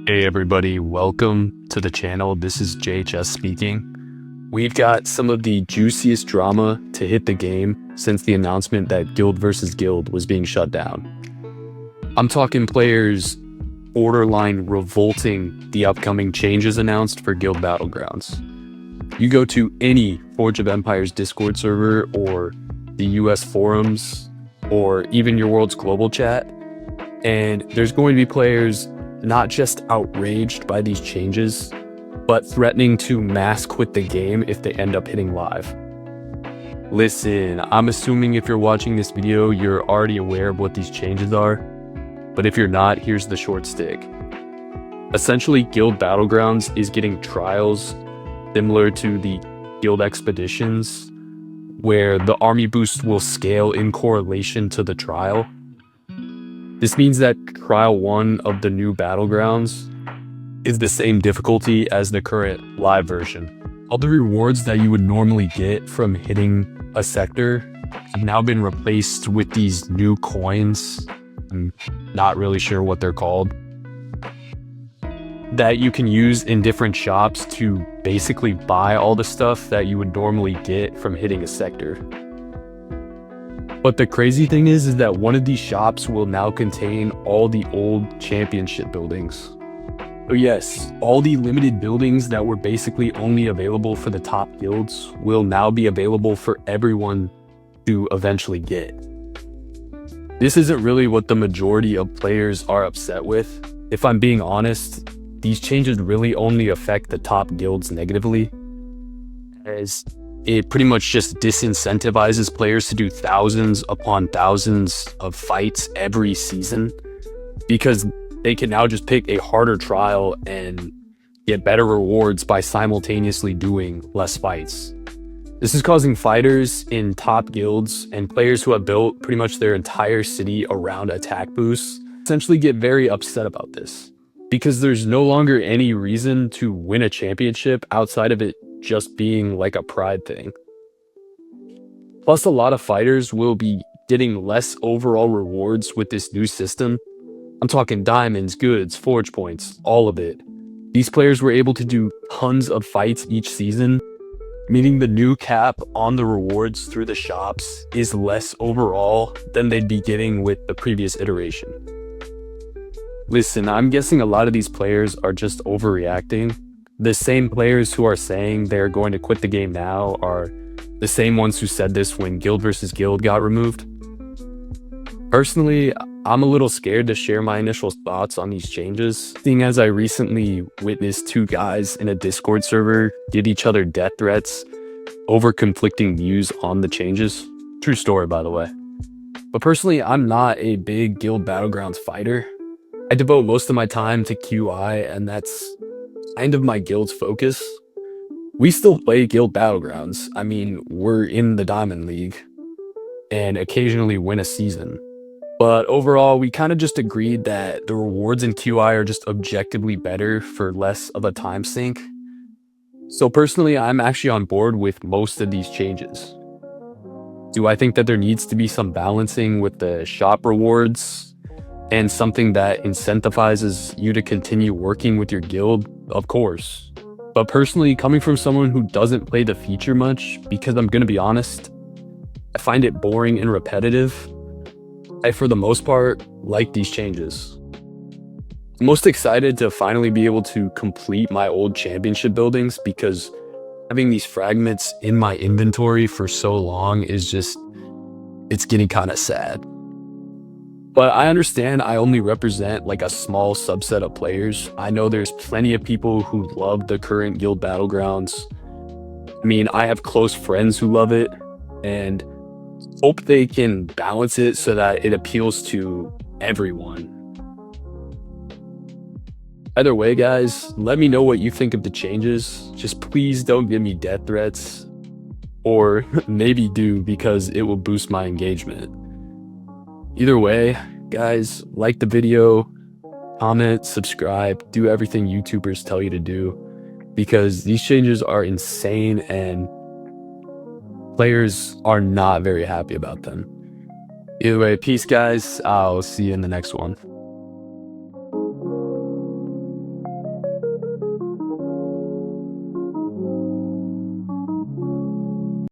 Hey everybody, welcome to the channel. This is JHS speaking. We've got some of the juiciest drama to hit the game since the announcement that Guild vs. Guild was being shut down. I'm talking players borderline revolting the upcoming changes announced for Guild Battlegrounds. You go to any Forge of Empires Discord server or the US forums or even your world's global chat, and there's going to be players not just outraged by these changes, but threatening to mass quit the game if they end up hitting live. Listen, I'm assuming if you're watching this video, you're already aware of what these changes are, but if you're not, here's the short stick. Essentially, Guild Battlegrounds is getting trials similar to the Guild Expeditions, where the army boost will scale in correlation to the trial. This means that Trial 1 of the new Battlegrounds is the same difficulty as the current live version. All the rewards that you would normally get from hitting a sector have now been replaced with these new coins. I'm not really sure what they're called, that you can use in different shops to basically buy all the stuff that you would normally get from hitting a sector. But the crazy thing is that one of these shops will now contain all the old championship buildings. So yes, all the limited buildings that were basically only available for the top guilds will now be available for everyone to eventually get. This isn't really what the majority of players are upset with. If I'm being honest, these changes really only affect the top guilds negatively, as it pretty much just disincentivizes players to do thousands upon thousands of fights every season, because they can now just pick a harder trial and get better rewards by simultaneously doing less fights. This is causing fighters in top guilds and players who have built pretty much their entire city around attack boosts essentially get very upset about this, because there's no longer any reason to win a championship outside of it just being like a pride thing. Plus, a lot of fighters will be getting less overall rewards with this new system. I'm talking diamonds, goods, forge points, all of it. These players were able to do tons of fights each season, meaning the new cap on the rewards through the shops is less overall than they'd be getting with the previous iteration. Listen, I'm guessing a lot of these players are just overreacting. The same players who are saying they're going to quit the game now are the same ones who said this when Guild vs. Guild got removed. Personally, I'm a little scared to share my initial thoughts on these changes, seeing as I recently witnessed two guys in a Discord server give each other death threats over conflicting views on the changes. True story, by the way. But personally, I'm not a big Guild Battlegrounds fighter. I devote most of my time to QI, and that's kind of my guild's focus. We still play Guild Battlegrounds. I mean, we're in the Diamond League and occasionally win a season. But overall, we kind of just agreed that the rewards in QI are just objectively better for less of a time sink. So personally, I'm actually on board with most of these changes. Do I think that there needs to be some balancing with the shop rewards and something that incentivizes you to continue working with your guild? Of course. But personally, coming from someone who doesn't play the feature much, because I'm gonna be honest, I find it boring and repetitive, I, for the most part, like these changes. I'm most excited to finally be able to complete my old championship buildings, because having these fragments in my inventory for so long is just, it's getting kind of sad. But I understand I only represent like a small subset of players. I know there's plenty of people who love the current Guild Battlegrounds. I mean, I have close friends who love it, and hope they can balance it so that it appeals to everyone. Either way, guys, let me know what you think of the changes. Just please don't give me death threats, or maybe do, because it will boost my engagement. Either way, guys, like the video, comment, subscribe, do everything YouTubers tell you to do, because these changes are insane and players are not very happy about them. Either way, peace, guys. I'll see you in the next one.